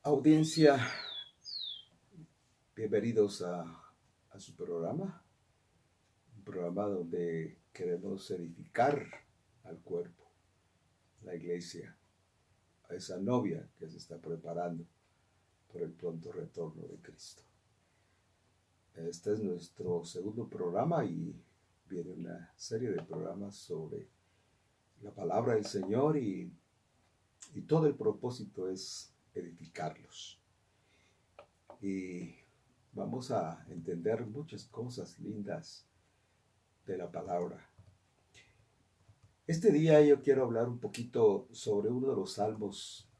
Audiencia, bienvenidos a su programa, un programa donde queremos edificar al cuerpo, la iglesia, a esa novia que se está preparando por el pronto retorno de Cristo. Este es nuestro segundo programa y viene una serie de programas sobre la palabra del Señor y todo el propósito es edificarlos. Y vamos a entender muchas cosas lindas de la palabra. Este día yo quiero hablar un poquito sobre uno de los salmos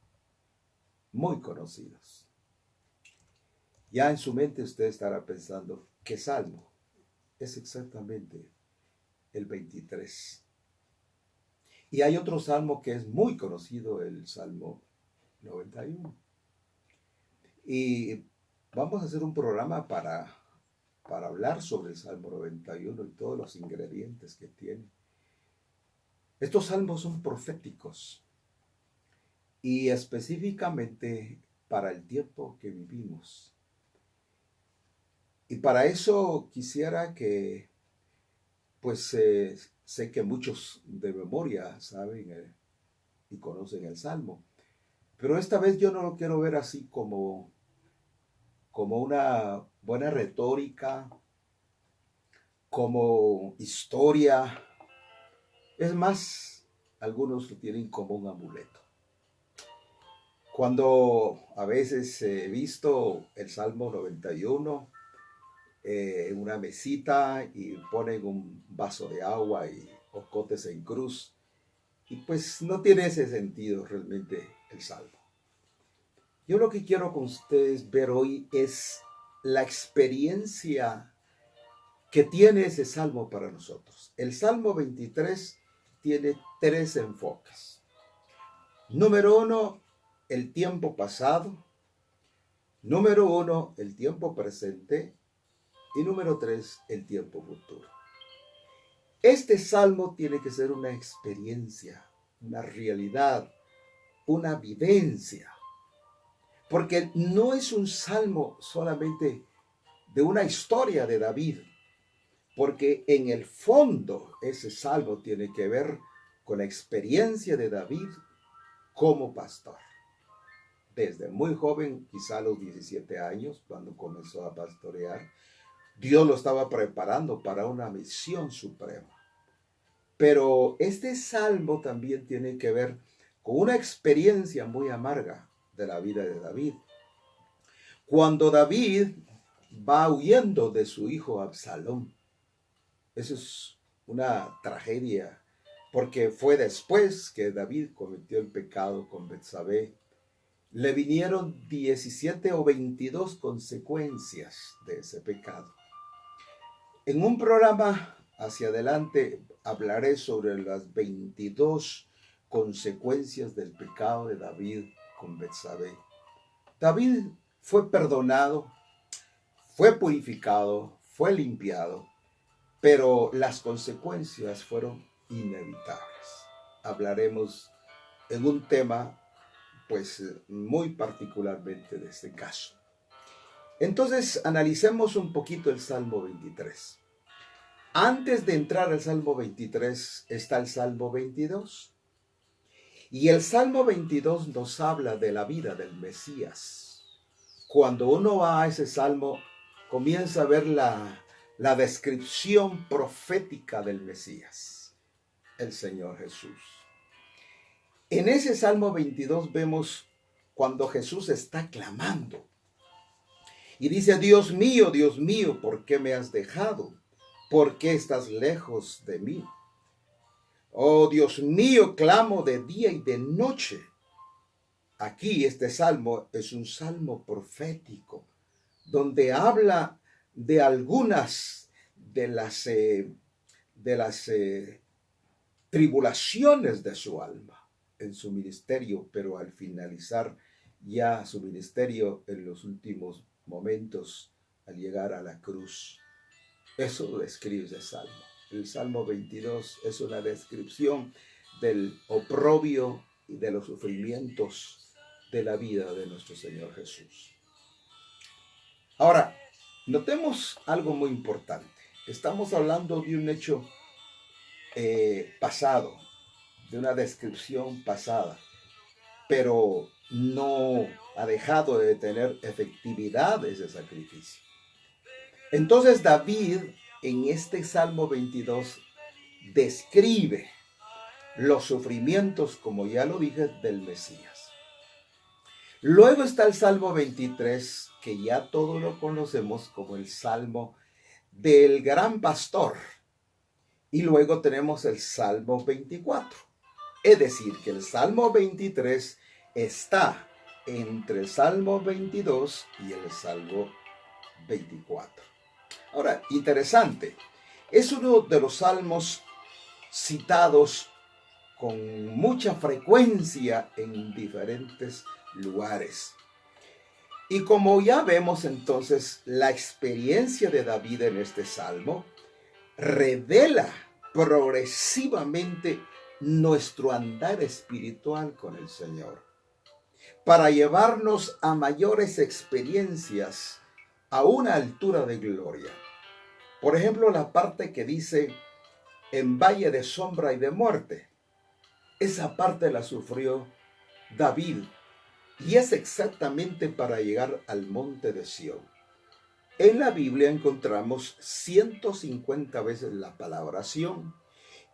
muy conocidos. Ya en su mente usted estará pensando, ¿qué salmo? Es exactamente el 23. Y hay otro salmo que es muy conocido, el Salmo 91. Y vamos a hacer un programa para hablar sobre el Salmo 91 y todos los ingredientes que tiene. Estos salmos son proféticos y específicamente para el tiempo que vivimos. Y para eso quisiera que, sé que muchos de memoria saben y conocen el Salmo, pero esta vez yo no lo quiero ver así como una buena retórica, como historia. Es más, algunos lo tienen como un amuleto. Cuando a veces he visto el Salmo 91 en una mesita y ponen un vaso de agua y ocotes en cruz, y pues no tiene ese sentido realmente el Salmo. Yo lo que quiero con ustedes ver hoy es la experiencia que tiene ese Salmo para nosotros. El Salmo 23 tiene tres enfoques. Número uno, el tiempo pasado. Número uno, el tiempo presente. Y número tres, el tiempo futuro. Este salmo tiene que ser una experiencia, una realidad, una vivencia. Porque no es un salmo solamente de una historia de David. Porque en el fondo ese salmo tiene que ver con la experiencia de David como pastor. Desde muy joven, quizá a los 17 años, cuando comenzó a pastorear, Dios lo estaba preparando para una misión suprema. Pero este salmo también tiene que ver con una experiencia muy amarga de la vida de David. Cuando David va huyendo de su hijo Absalón, eso es una tragedia, porque fue después que David cometió el pecado con Betsabé. Le vinieron 17 o 22 consecuencias de ese pecado. En un programa hacia adelante hablaré sobre las 22 consecuencias del pecado de David con Betsabé. David fue perdonado, fue purificado, fue limpiado, pero las consecuencias fueron inevitables. Hablaremos en un tema, muy particularmente de este caso. Entonces, analicemos un poquito el Salmo 23. Antes de entrar al Salmo 23 está el Salmo 22. Y el Salmo 22 nos habla de la vida del Mesías. Cuando uno va a ese Salmo, comienza a ver la descripción profética del Mesías, el Señor Jesús. En ese Salmo 22 vemos cuando Jesús está clamando. Y dice, Dios mío, ¿por qué me has dejado? ¿Por qué estás lejos de mí? Oh, Dios mío, clamo de día y de noche. Aquí este salmo es un salmo profético, donde habla de algunas de las tribulaciones de su alma en su ministerio, pero al finalizar ya su ministerio en los últimos momentos, al llegar a la cruz. Eso lo describe ese salmo. El Salmo 22 es una descripción del oprobio y de los sufrimientos de la vida de nuestro Señor Jesús. Ahora, notemos algo muy importante. Estamos hablando de un hecho pasado, de una descripción pasada, pero no ha dejado de tener efectividad ese sacrificio. Entonces David en este Salmo 22 describe los sufrimientos, como ya lo dije, del Mesías. Luego está el Salmo 23, que ya todos lo conocemos como el Salmo del Gran Pastor. Y luego tenemos el Salmo 24. Es decir, que el Salmo 23 está entre el Salmo 22 y el Salmo 24. Ahora, interesante, es uno de los salmos citados con mucha frecuencia en diferentes lugares. Y como ya vemos entonces, la experiencia de David en este salmo revela progresivamente nuestro andar espiritual con el Señor, para llevarnos a mayores experiencias, a una altura de gloria. Por ejemplo, la parte que dice, en valle de sombra y de muerte. Esa parte la sufrió David, y es exactamente para llegar al monte de Sión. En la Biblia encontramos 150 veces la palabra Sión,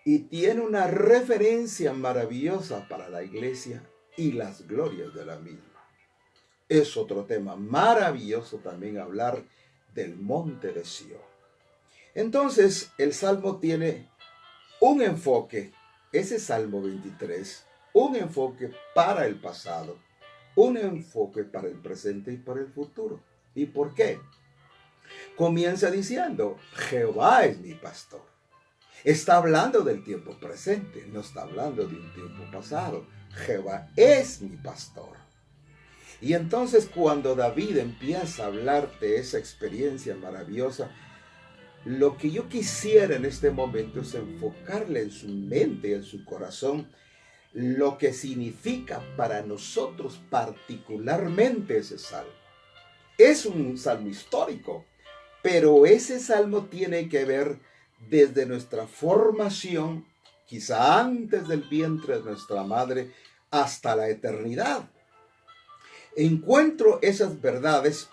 y tiene una referencia maravillosa para la iglesia y las glorias de la misma. Es otro tema maravilloso también hablar del monte de Sión. Entonces, el Salmo tiene un enfoque, ese Salmo 23, un enfoque para el pasado, un enfoque para el presente y para el futuro. ¿Y por qué? Comienza diciendo, Jehová es mi pastor. Está hablando del tiempo presente, no está hablando de un tiempo pasado. Jehová es mi pastor. Y entonces cuando David empieza a hablar de esa experiencia maravillosa, lo que yo quisiera en este momento es enfocarle en su mente, en su corazón, lo que significa para nosotros particularmente ese salmo. Es un salmo histórico, pero ese salmo tiene que ver desde nuestra formación, quizá antes del vientre de nuestra madre, hasta la eternidad. Encuentro esas verdades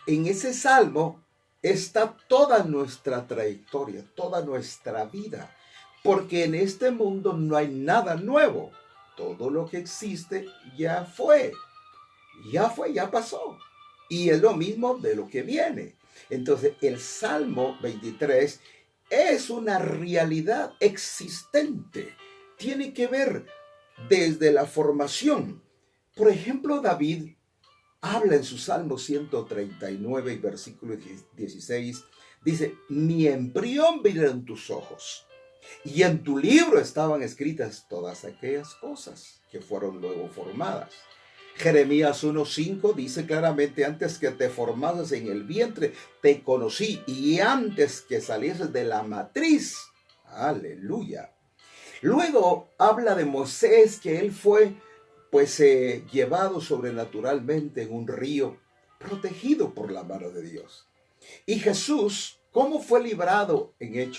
en ese salmo. Está toda nuestra trayectoria, toda nuestra vida, porque en este mundo no hay nada nuevo. Todo lo que existe ya fue, ya pasó. Y es lo mismo de lo que viene. Entonces, el Salmo 23 es una realidad existente. Tiene que ver desde la formación. Por ejemplo, David habla en su Salmo 139 y versículo 16, dice, mi embrión vieron tus ojos, y en tu libro estaban escritas todas aquellas cosas que fueron luego formadas. Jeremías 1:5 dice claramente, antes que te formases en el vientre, te conocí, y antes que salieses de la matriz. Aleluya. Luego habla de Moisés, que él fue llevado sobrenaturalmente en un río, protegido por la mano de Dios. Y Jesús, ¿cómo fue librado en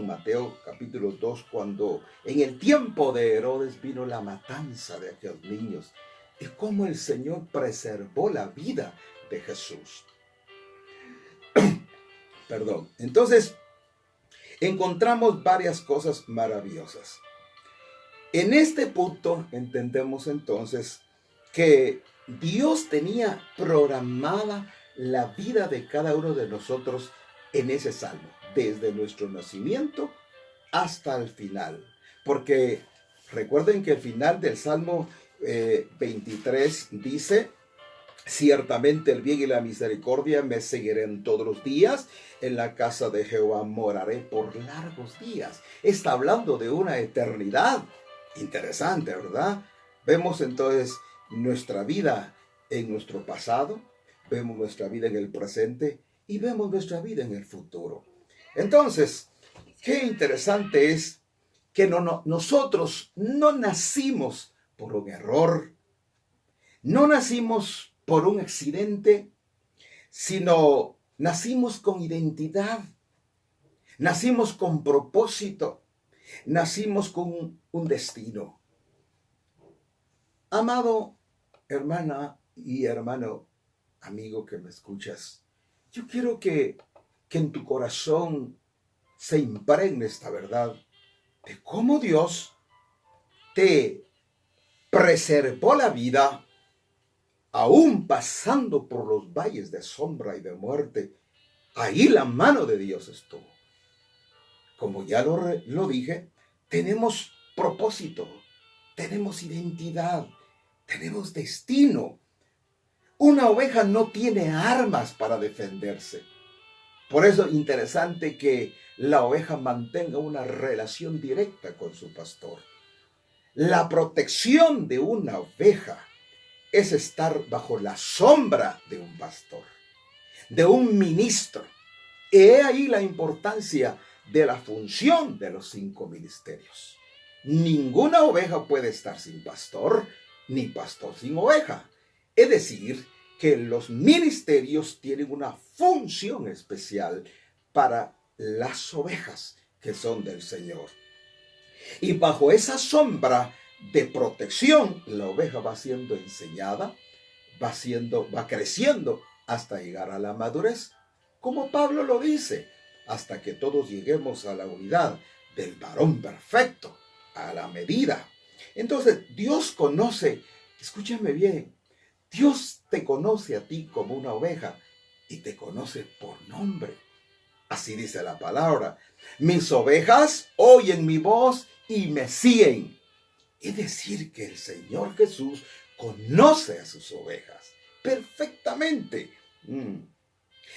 Mateo capítulo 2, cuando en el tiempo de Herodes vino la matanza de aquellos niños? Y cómo el Señor preservó la vida de Jesús. Entonces, encontramos varias cosas maravillosas. En este punto entendemos entonces que Dios tenía programada la vida de cada uno de nosotros en ese salmo, desde nuestro nacimiento hasta el final. Porque recuerden que el final del Salmo 23 dice, ciertamente el bien y la misericordia me seguirán todos los días, en la casa de Jehová moraré por largos días. Está hablando de una eternidad. Interesante, ¿verdad? Vemos entonces nuestra vida en nuestro pasado, vemos nuestra vida en el presente y vemos nuestra vida en el futuro. Entonces, qué interesante es que nosotros no nacimos por un error, No nacimos por un accidente, sino nacimos con identidad, nacimos con propósito, nacimos con un destino. Amado hermana y hermano, amigo que me escuchas, yo quiero que en tu corazón se impregne esta verdad de cómo Dios te preservó la vida, aún pasando por los valles de sombra y de muerte. Ahí la mano de Dios estuvo. Como ya lo dije, tenemos propósito, tenemos identidad, tenemos destino. Una oveja no tiene armas para defenderse. Por eso es interesante que la oveja mantenga una relación directa con su pastor. La protección de una oveja es estar bajo la sombra de un pastor, de un ministro. Y he ahí la importancia de la función de los 5 ministerios. Ninguna oveja puede estar sin pastor, ni pastor sin oveja. Es decir, que los ministerios tienen una función especial para las ovejas que son del Señor. Y bajo esa sombra de protección, la oveja va siendo enseñada, va creciendo hasta llegar a la madurez. Como Pablo lo dice, hasta que todos lleguemos a la unidad del varón perfecto, a la medida. Entonces, Dios conoce, escúchame bien, Dios te conoce a ti como una oveja y te conoce por nombre. Así dice la palabra. Mis ovejas oyen mi voz y me siguen. Es decir, que el Señor Jesús conoce a sus ovejas perfectamente.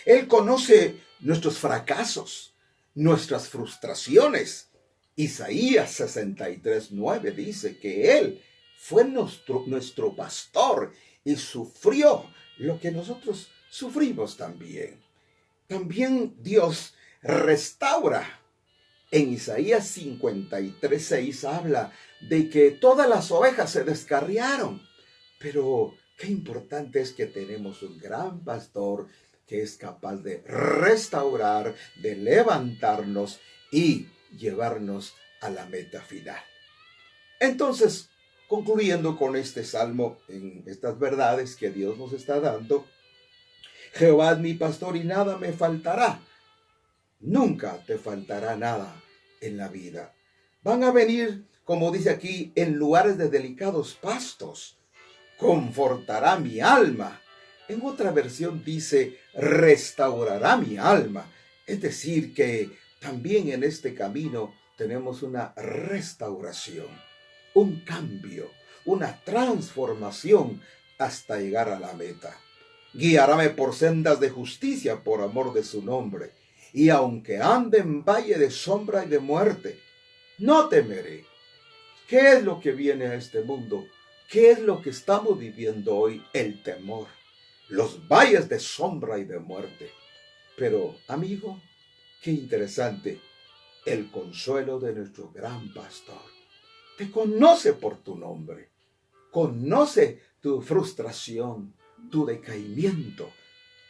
Él conoce nuestros fracasos, nuestras frustraciones. Isaías 63:9 dice que Él fue nuestro pastor y sufrió lo que nosotros sufrimos también. También Dios restaura. En Isaías 53:6 habla de que todas las ovejas se descarriaron. Pero qué importante es que tenemos un gran pastor que es capaz de restaurar, de levantarnos y llevarnos a la meta final. Entonces, concluyendo con este salmo, en estas verdades que Dios nos está dando, Jehová es mi pastor y nada me faltará. Nunca te faltará nada en la vida. Van a venir, como dice aquí, en lugares de delicados pastos. Confortará mi alma. En otra versión dice, restaurará mi alma. Es decir, que también en este camino tenemos una restauración, un cambio, una transformación hasta llegar a la meta. Guiaráme por sendas de justicia por amor de su nombre. Y aunque ande en valle de sombra y de muerte, no temeré. ¿Qué es lo que viene a este mundo? ¿Qué es lo que estamos viviendo hoy? El temor. Los valles de sombra y de muerte. Pero, amigo, qué interesante. El consuelo de nuestro gran pastor. Te conoce por tu nombre. Conoce tu frustración, tu decaimiento.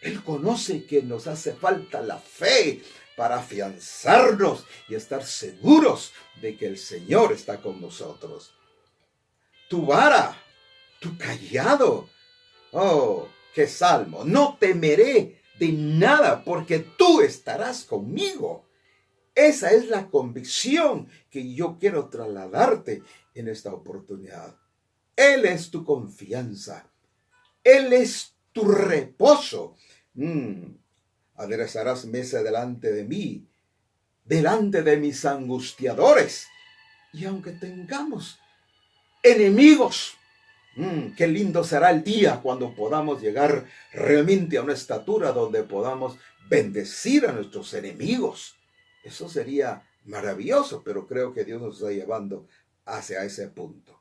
Él conoce que nos hace falta la fe para afianzarnos y estar seguros de que el Señor está con nosotros. Tu vara, tu cayado. Oh, qué salmo. No temeré de nada porque tú estarás conmigo. Esa es la convicción que yo quiero trasladarte en esta oportunidad. Él es tu confianza. Él es tu reposo. Aderezarás mesa delante de mí, delante de mis angustiadores. Y aunque tengamos enemigos, qué lindo será el día cuando podamos llegar realmente a una estatura donde podamos bendecir a nuestros enemigos. Eso sería maravilloso, pero creo que Dios nos está llevando hacia ese punto.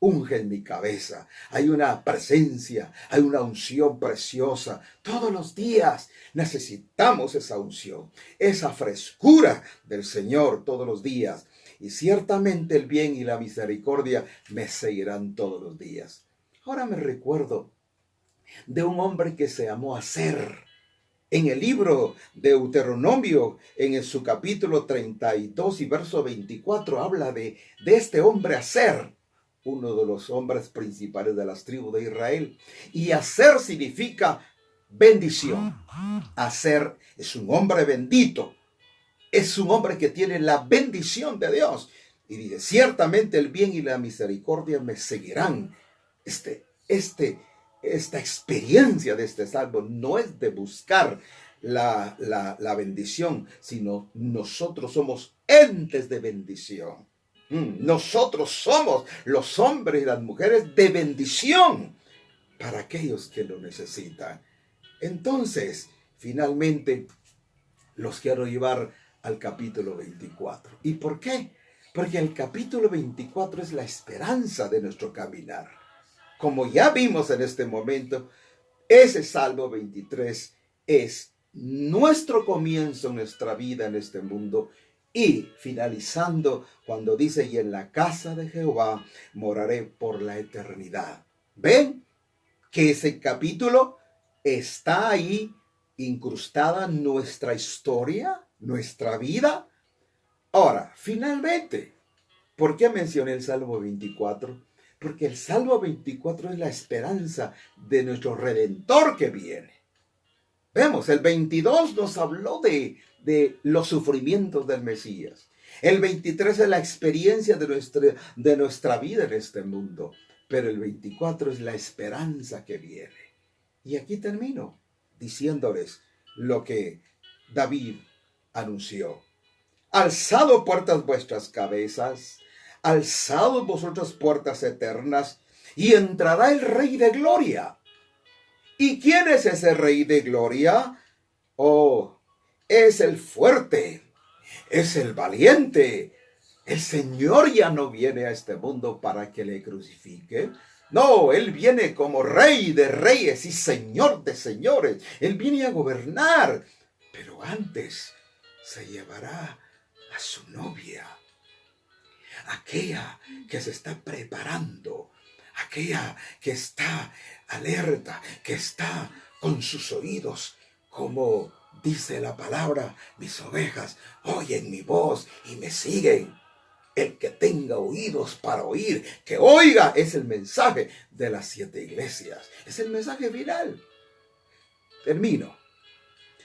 Unge en mi cabeza, hay una presencia, hay una unción preciosa. Todos los días necesitamos esa unción, esa frescura del Señor todos los días. Y ciertamente el bien y la misericordia me seguirán todos los días. Ahora me recuerdo de un hombre que se llamó Aser. En el libro de Deuteronomio, su capítulo 32 y verso 24, habla de este hombre Aser, uno de los hombres principales de las tribus de Israel. Y Aser significa bendición. Aser es un hombre bendito. Es un hombre que tiene la bendición de Dios. Y dice, ciertamente el bien y la misericordia me seguirán. Esta experiencia de este salmo no es de buscar la bendición, sino nosotros somos entes de bendición. Nosotros somos los hombres y las mujeres de bendición para aquellos que lo necesitan. Entonces, finalmente, los quiero llevar al capítulo 24. ¿Y por qué? Porque el capítulo 24 es la esperanza de nuestro caminar. Como ya vimos en este momento, ese Salmo 23 es nuestro comienzo en nuestra vida en este mundo y finalizando cuando dice, y en la casa de Jehová moraré por la eternidad. ¿Ven? Que ese capítulo está ahí incrustada nuestra historia, nuestra vida. Ahora, finalmente, ¿por qué mencioné el Salmo 24? Porque el Salmo 24 es la esperanza de nuestro Redentor que viene. Vemos, el 22 nos habló de los sufrimientos del Mesías. El 23 es la experiencia de nuestra vida en este mundo. Pero el 24 es la esperanza que viene. Y aquí termino diciéndoles lo que David anunció. Alzado puertas vuestras cabezas, alzados vosotras puertas eternas, y entrará el Rey de Gloria. ¿Y quién es ese Rey de Gloria? Oh, es el fuerte, es el valiente. El Señor ya no viene a este mundo para que le crucifique. No, Él viene como Rey de reyes y Señor de señores. Él viene a gobernar. Pero antes se llevará a su novia, aquella que se está preparando, aquella que está alerta, que está con sus oídos, como dice la palabra, mis ovejas oyen mi voz y me siguen. El que tenga oídos para oír, que oiga, es el mensaje de las 7 iglesias. Es el mensaje final. Termino.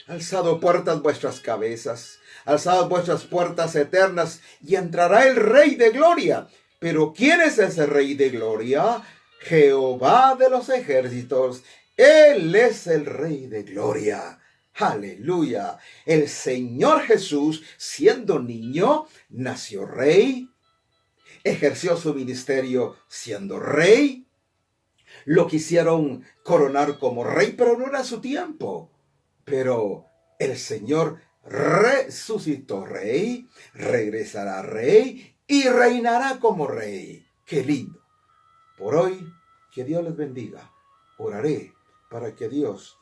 Alzado puertas vuestras cabezas, alzad vuestras puertas eternas, y entrará el Rey de Gloria. Pero ¿quién es ese Rey de Gloria? Jehová de los ejércitos. Él es el Rey de Gloria. Aleluya. El Señor Jesús, siendo niño, nació rey, ejerció su ministerio siendo rey. Lo quisieron coronar como rey, pero no era su tiempo. Pero el Señor resucitó rey, regresará rey y reinará como rey. ¡Qué lindo! Por hoy, que Dios les bendiga. Oraré para que Dios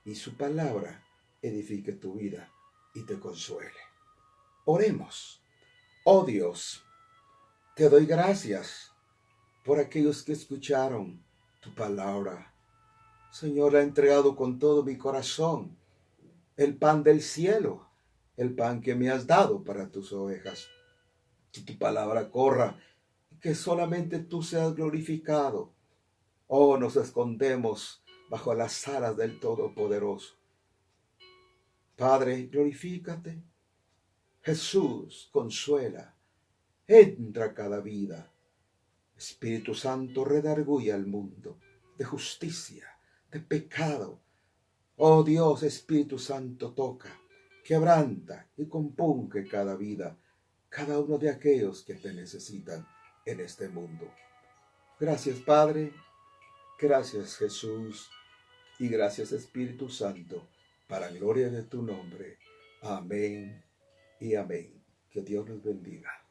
y su palabra edifique tu vida y te consuele. Oremos. Oh Dios, te doy gracias por aquellos que escucharon tu palabra. Señor, he entregado con todo mi corazón el pan del cielo, el pan que me has dado para tus ovejas. Que tu palabra corra, que solamente tú seas glorificado. Oh, nos escondemos bajo las alas del Todopoderoso. Padre, glorifícate. Jesús, consuela. Entra a cada vida. Espíritu Santo, redarguye al mundo de justicia, de pecado. Oh Dios, Espíritu Santo, toca, quebranta y compunge cada vida, cada uno de aquellos que te necesitan en este mundo. Gracias, Padre. Gracias, Jesús. Y gracias, Espíritu Santo, para gloria de tu nombre. Amén y amén. Que Dios nos bendiga.